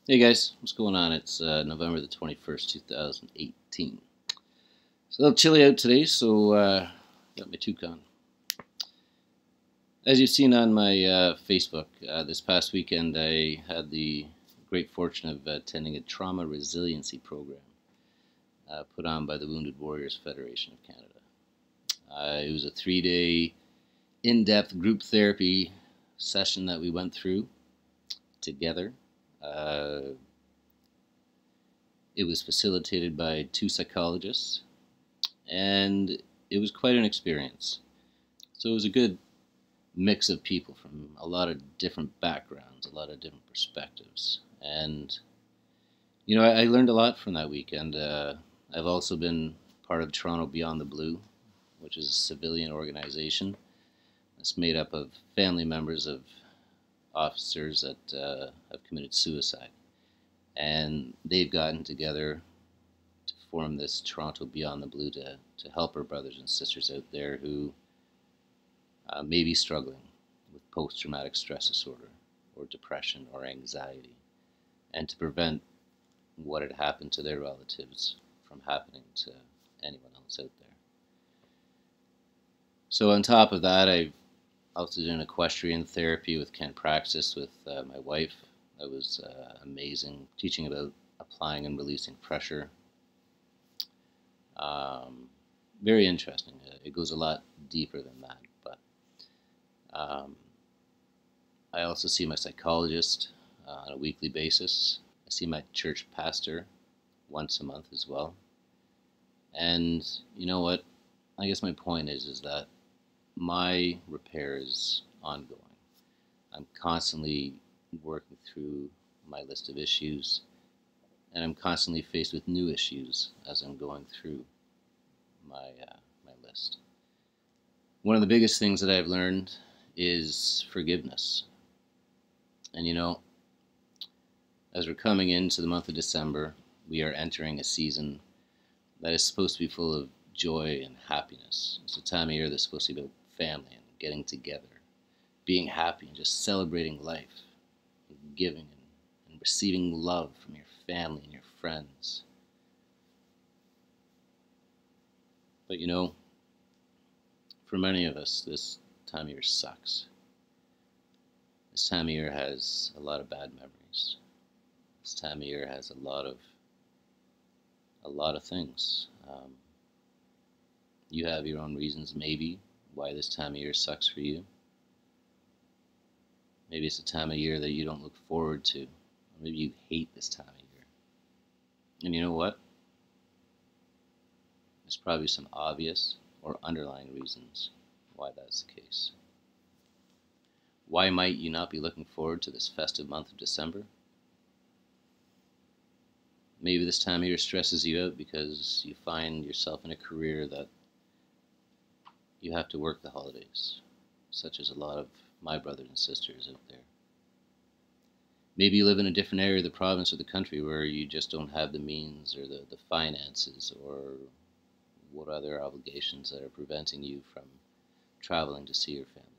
Hey guys, what's going on? It's November the 21st, 2018. It's a little chilly out today, so got my toucan. As you've seen on my Facebook, this past weekend I had the great fortune of attending a trauma resiliency program put on by the Wounded Warriors Federation of Canada. It was a 3-day in-depth group therapy session that we went through together. It was facilitated by two psychologists, and it was quite an experience. So it was a good mix of people from a lot of different backgrounds, a lot of different perspectives. And, I learned a lot from that weekend. I've also been part of Toronto Beyond the Blue, which is a civilian organization. It's made up of family members of officers that have committed suicide. And they've gotten together to form this Toronto Beyond the Blue to help our brothers and sisters out there who may be struggling with post-traumatic stress disorder or depression or anxiety, and to prevent what had happened to their relatives from happening to anyone else out there. So on top of that, I've also done equestrian therapy with Ken Praxis with my wife. That was amazing, teaching about applying and releasing pressure. Very interesting. It goes a lot deeper than that, but I also see my psychologist on a weekly basis. I see my church pastor once a month as well. And you know what? I guess my point is that my repair is ongoing. I'm constantly working through my list of issues, and I'm constantly faced with new issues as I'm going through my list. One of the biggest things that I've learned is forgiveness. And as we're coming into the month of December, we are entering a season that is supposed to be full of joy and happiness. It's a time of year that's supposed to be about family and getting together, being happy and just celebrating life, and giving and receiving love from your family and your friends. But for many of us, this time of year sucks. This time of year has a lot of bad memories. This time of year has a lot of things. You have your own reasons, maybe, why this time of year sucks for you. Maybe it's a time of year that you don't look forward to. Or maybe you hate this time of year. And you know what? There's probably some obvious or underlying reasons why that's the case. Why might you not be looking forward to this festive month of December? Maybe this time of year stresses you out because you find yourself in a career that you have to work the holidays, such as a lot of my brothers and sisters out there. Maybe you live in a different area of the province or the country where you just don't have the means or the finances or what other obligations that are preventing you from traveling to see your family.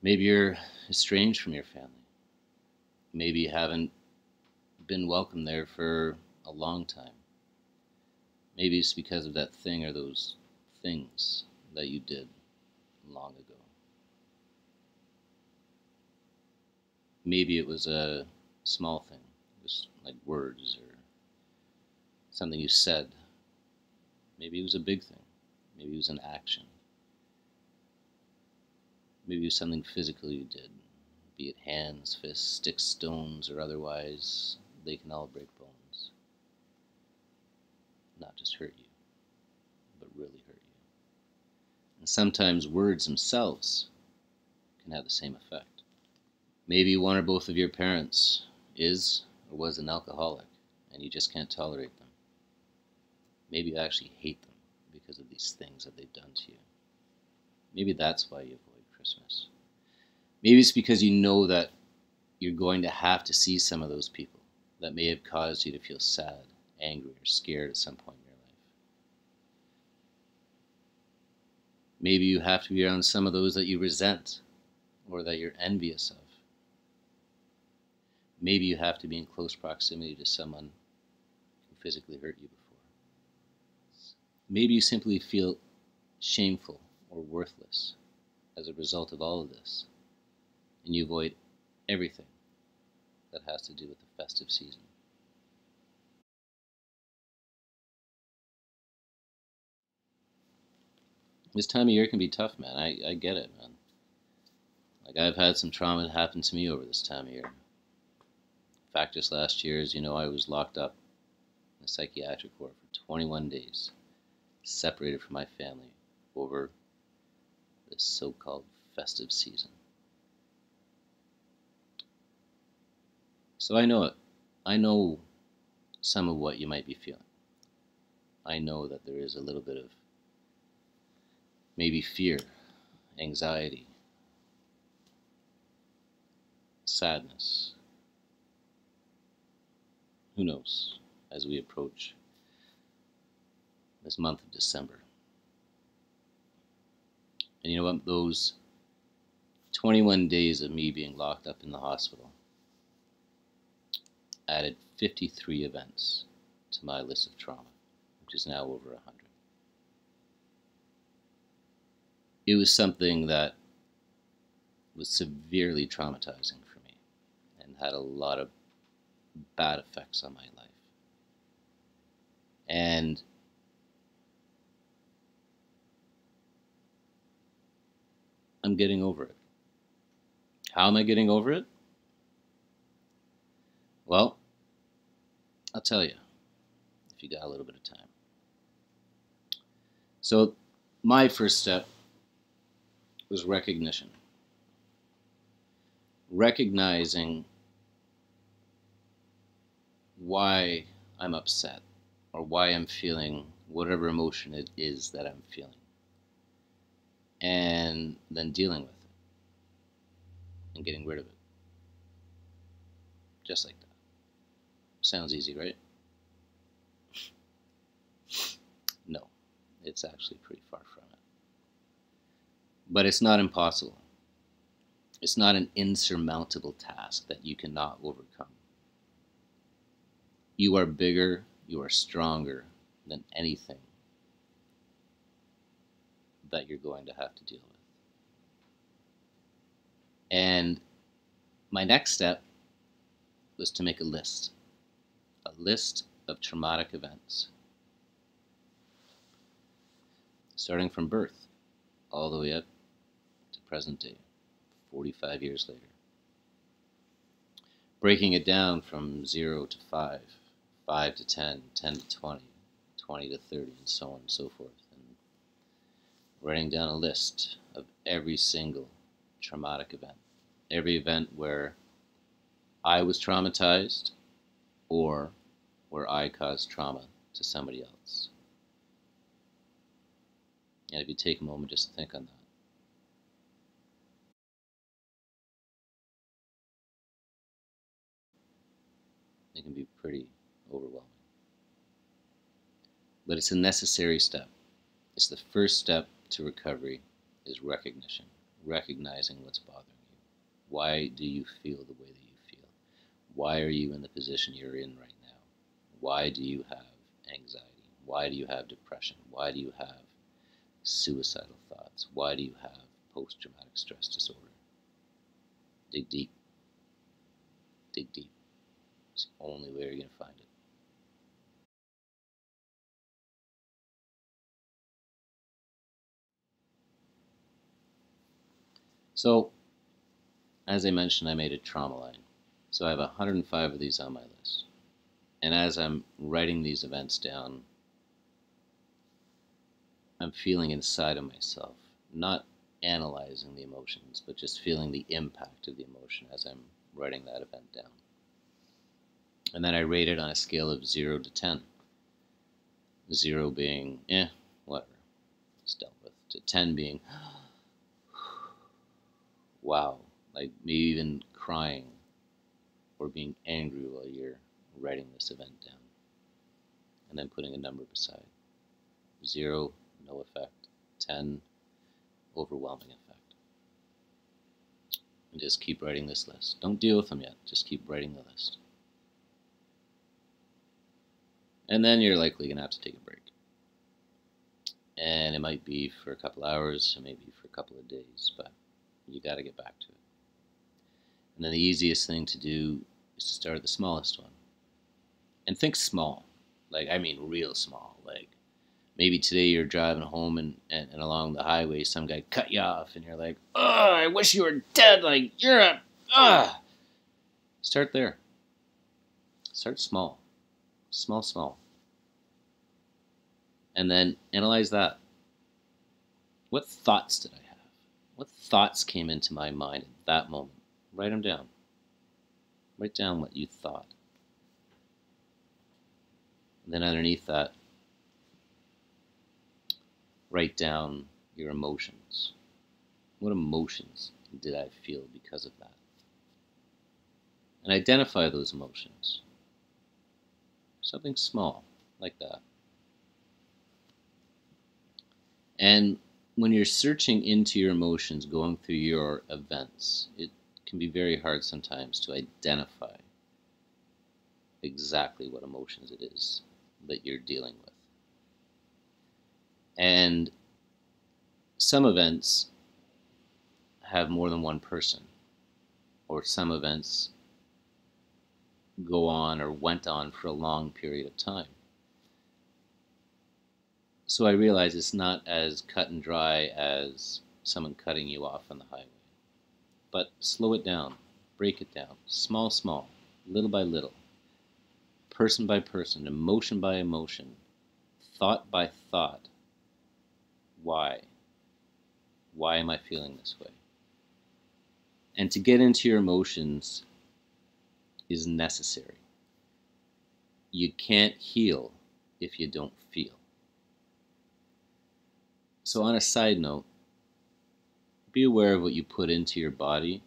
Maybe you're estranged from your family. Maybe you haven't been welcome there for a long time. Maybe it's because of that thing or those things that you did long ago. Maybe it was a small thing, just like words or something you said. Maybe it was a big thing. Maybe it was an action. Maybe it was something physical you did, be it hands, fists, sticks, stones, or otherwise. They can all break bones. Not just hurt you, but really hurt you. And sometimes words themselves can have the same effect. Maybe one or both of your parents is or was an alcoholic, and you just can't tolerate them. Maybe you actually hate them because of these things that they've done to you. Maybe that's why you avoid Christmas. Maybe it's because you know that you're going to have to see some of those people that may have caused you to feel sad, angry, or scared at some point in your life. Maybe you have to be around some of those that you resent or that you're envious of. Maybe you have to be in close proximity to someone who physically hurt you before. Maybe you simply feel shameful or worthless as a result of all of this, and you avoid everything that has to do with the festive season. This time of year can be tough, man. I get it, man. Like, I've had some trauma happen to me over this time of year. In fact, just last year, as you know, I was locked up in a psychiatric ward for 21 days, separated from my family over this so-called festive season. So I know it. I know some of what you might be feeling. I know that there is a little bit of maybe fear, anxiety, sadness. Who knows, as we approach this month of December. And you know what? Those 21 days of me being locked up in the hospital added 53 events to my list of trauma, which is now over 100. It was something that was severely traumatizing for me and had a lot of bad effects on my life. And I'm getting over it. How am I getting over it? Well, I'll tell you, if you got a little bit of time. So my first step was recognition. Recognizing why I'm upset or why I'm feeling whatever emotion it is that I'm feeling. And then dealing with it and getting rid of it. Just like that. Sounds easy, right? No, it's actually pretty far from it. But it's not impossible. It's not an insurmountable task that you cannot overcome. You are bigger, you are stronger than anything that you're going to have to deal with. And my next step was to make a list of traumatic events, starting from birth all the way up to present day, 45 years later. Breaking it down from 0 to 5, 5 to 10, 10 to 20, 20 to 30, and so on and so forth. And writing down a list of every single traumatic event. Every event where I was traumatized or where I caused trauma to somebody else. And if you take a moment just to think on that. It can be pretty overwhelming. But it's a necessary step. It's the first step to recovery is recognition. Recognizing what's bothering you. Why do you feel the way that you feel? Why are you in the position you're in right now? Why do you have anxiety? Why do you have depression? Why do you have suicidal thoughts? Why do you have post-traumatic stress disorder? Dig deep. Dig deep. It's the only way you're going to find it. So, as I mentioned, I made a trauma line. So I have 105 of these on my list. And as I'm writing these events down, I'm feeling inside of myself, not analyzing the emotions, but just feeling the impact of the emotion as I'm writing that event down. And then I rate it on a scale of 0 to 10. 0 being, whatever, it's dealt with, to 10 being, wow, like maybe even crying or being angry while you're writing this event down. And then putting a number beside. 0, no effect. 10, overwhelming effect. And just keep writing this list. Don't deal with them yet. Just keep writing the list. And then you're likely going to have to take a break. And it might be for a couple hours, or maybe for a couple of days, but you got to get back to it. And then the easiest thing to do is to start at the smallest one. And think small. Like, I mean real small. Like, maybe today you're driving home and along the highway, some guy cut you off, and you're like, "Oh, I wish you were dead. Like, you're a, ugh." Start there. Start small. Small. And then analyze that. What thoughts did I have? What thoughts came into my mind at that moment? Write them down. Write down what you thought. And then underneath that, write down your emotions. What emotions did I feel because of that? And identify those emotions. Something small like that. And when you're searching into your emotions, going through your events, it can be very hard sometimes to identify exactly what emotions it is that you're dealing with. And some events have more than one person, or some events go on or went on for a long period of time. So I realize it's not as cut and dry as someone cutting you off on the highway. But slow it down, break it down, small, little by little, person by person, emotion by emotion, thought by thought. Why? Why am I feeling this way? And to get into your emotions is necessary. You can't heal if you don't feel. So on a side note, be aware of what you put into your body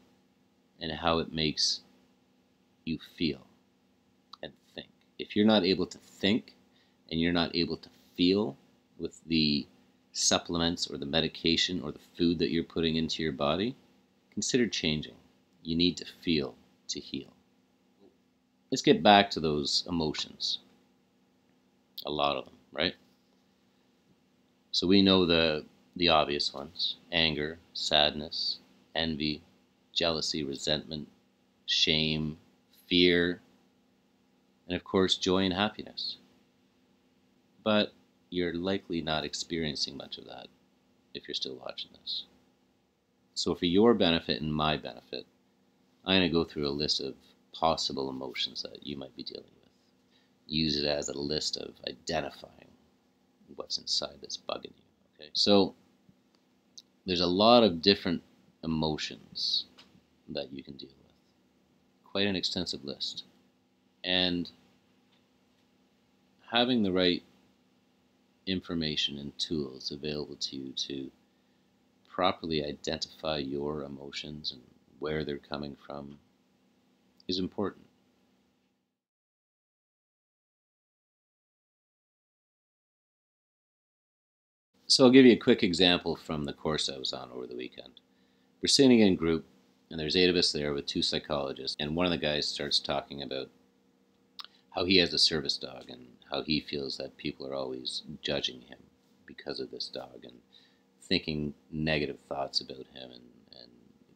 and how it makes you feel and think. If you're not able to think and you're not able to feel with the supplements or the medication or the food that you're putting into your body, consider changing. You need to feel to heal. Let's get back to those emotions. A lot of them, right? So we know the obvious ones: anger, sadness, envy, jealousy, resentment, shame, fear, and of course joy and happiness. But you're likely not experiencing much of that if you're still watching this. So for your benefit and my benefit, I'm going to go through a list of possible emotions that you might be dealing with. Use it as a list of identifying what's inside that's bugging you. Okay, so there's a lot of different emotions that you can deal with. Quite an extensive list. And having the right information and tools available to you to properly identify your emotions and where they're coming from is important. So I'll give you a quick example from the course I was on over the weekend. We're sitting in a group, and there's 8 of us there with 2 psychologists, and one of the guys starts talking about how he has a service dog and how he feels that people are always judging him because of this dog and thinking negative thoughts about him and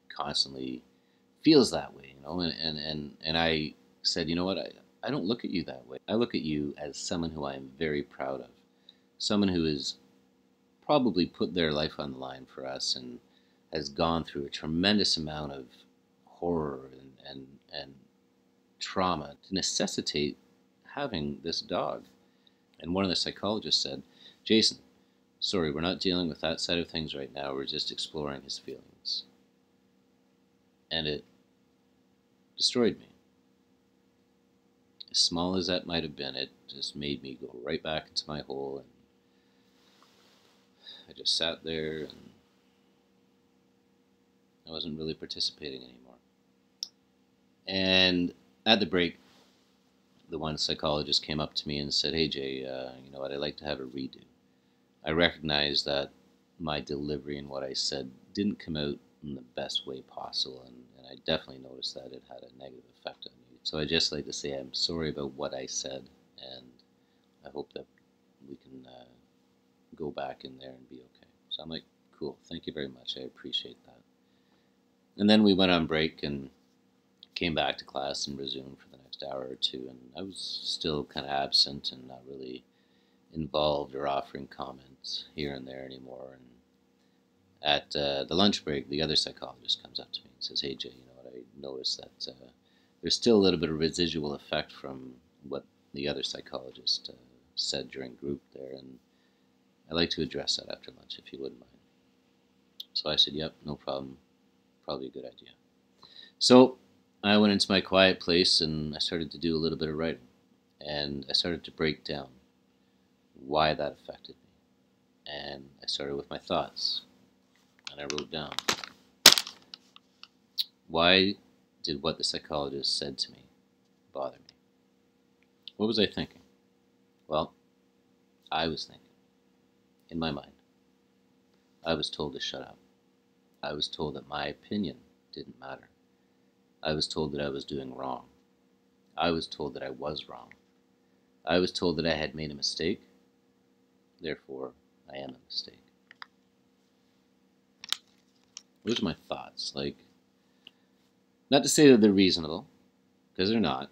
constantly feels that way, you know. And I said, you know what, I don't look at you that way. I look at you as someone who I am very proud of, someone who has probably put their life on the line for us and has gone through a tremendous amount of horror and trauma to necessitate having this dog. And one of the psychologists said, Jason, sorry, we're not dealing with that side of things right now. We're just exploring his feelings. And it destroyed me. As small as that might have been, it just made me go right back into my hole. And I just sat there and I wasn't really participating anymore. And at the break, the one psychologist came up to me and said, hey Jay, you know what, I'd like to have a redo. I recognize that my delivery and what I said didn't come out in the best way possible, and I definitely noticed that it had a negative effect on me. So I just like to say I'm sorry about what I said, and I hope that we can go back in there and be okay. So I'm like, cool, thank you very much, I appreciate that. And then we went on break and came back to class and resumed for the next hour or two, and I was still kind of absent and not really involved or offering comments here and there anymore. And at the lunch break, the other psychologist comes up to me and says, "Hey Jay, you know what? I noticed that there's still a little bit of residual effect from what the other psychologist said during group there, and I'd like to address that after lunch if you wouldn't mind." So I said, "Yep, no problem. Probably a good idea." So I went into my quiet place and I started to do a little bit of writing, and I started to break down why that affected me. And I started with my thoughts, and I wrote down, why did what the psychologist said to me bother me? What was I thinking? Well, I was thinking, in my mind, I was told to shut up. I was told that my opinion didn't matter. I was told that I was doing wrong. I was told that I was wrong. I was told that I had made a mistake. Therefore, I am a mistake. Those are my thoughts. Like, not to say that they're reasonable, because they're not,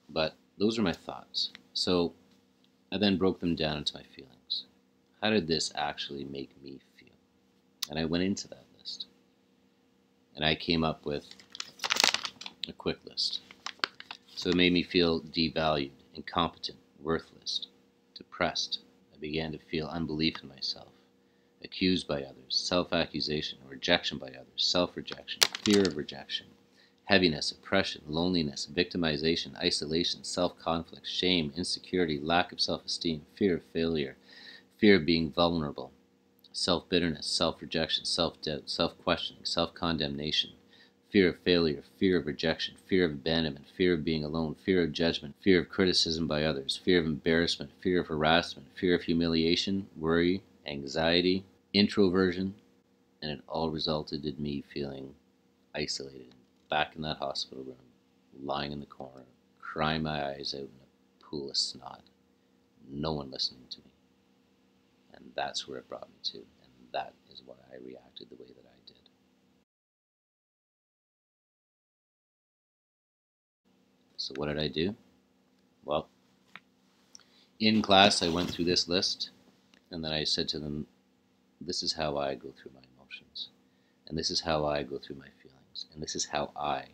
but those are my thoughts. So I then broke them down into my feelings. How did this actually make me feel? And I went into that list. And I came up with a quick list. So it made me feel devalued, incompetent, worthless, depressed. I began to feel unbelief in myself, accused by others, self-accusation, rejection by others, self-rejection, fear of rejection, heaviness, oppression, loneliness, victimization, isolation, self-conflict, shame, insecurity, lack of self-esteem, fear of failure, fear of being vulnerable, self-bitterness, self-rejection, self-doubt, self-questioning, self-condemnation, fear of failure, fear of rejection, fear of abandonment, fear of being alone, fear of judgment, fear of criticism by others, fear of embarrassment, fear of harassment, fear of humiliation, worry, anxiety, introversion, and it all resulted in me feeling isolated, back in that hospital room, lying in the corner, crying my eyes out in a pool of snot, no one listening to me. And that's where it brought me to, and that is why I reacted the way that I did. So what did I do? Well, in class I went through this list, and then I said to them, this is how I go through my emotions, and this is how I go through my feelings, and this is how I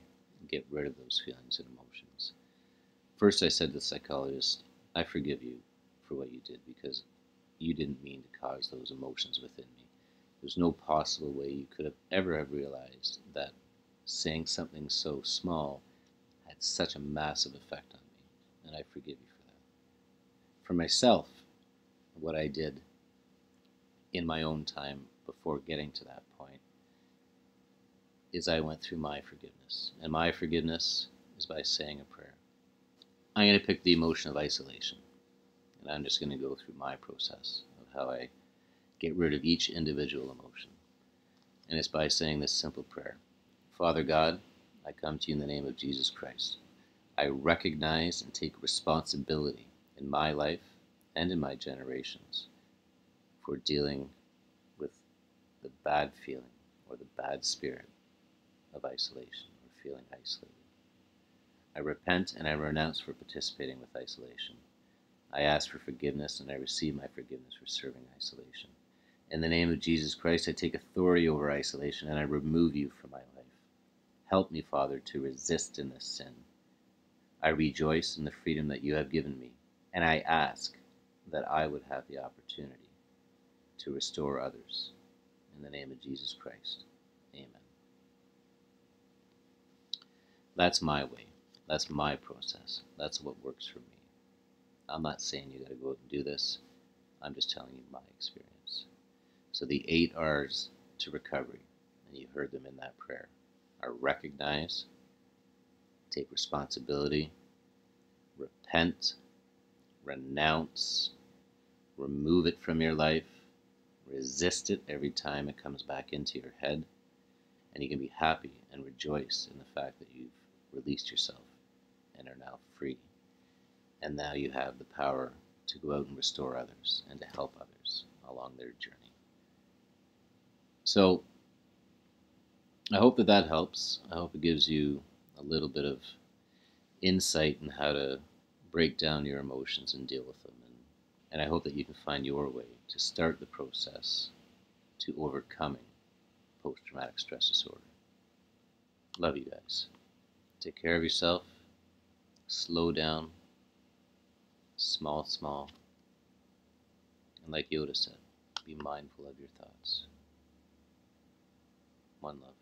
get rid of those feelings and emotions. First, I said to the psychologist, I forgive you for what you did, because you didn't mean to cause those emotions within me. There's no possible way you could have ever have realized that saying something so small had such a massive effect on me, and I forgive you for that. For myself, what I did in my own time before getting to that point is I went through my forgiveness, and my forgiveness is by saying a prayer. I'm going to pick the emotion of isolation, and I'm just going to go through my process of how I get rid of each individual emotion. And it's by saying this simple prayer. Father God, I come to you in the name of Jesus Christ. I recognize and take responsibility in my life and in my generations for dealing with the bad feeling or the bad spirit of isolation or feeling isolated. I repent and I renounce for participating with isolation. I ask for forgiveness and I receive my forgiveness for serving isolation. In the name of Jesus Christ, I take authority over isolation and I remove you from my life. Help me, Father, to resist in this sin. I rejoice in the freedom that you have given me, and I ask that I would have the opportunity to restore others. In the name of Jesus Christ, amen. That's my way. That's my process. That's what works for me. I'm not saying you got to go out and do this. I'm just telling you my experience. So the 8 R's to recovery, and you heard them in that prayer, are recognize, take responsibility, repent, renounce, remove it from your life, resist it every time it comes back into your head, And you can be happy and rejoice in the fact that you've released yourself and are now free. And now you have the power to go out and restore others and to help others along their journey. So I hope that that helps. I hope it gives you a little bit of insight in how to break down your emotions and deal with them. And I hope that you can find your way to start the process to overcoming post-traumatic stress disorder. Love you guys. Take care of yourself. Slow down. Small. And like Yoda said, be mindful of your thoughts. One love.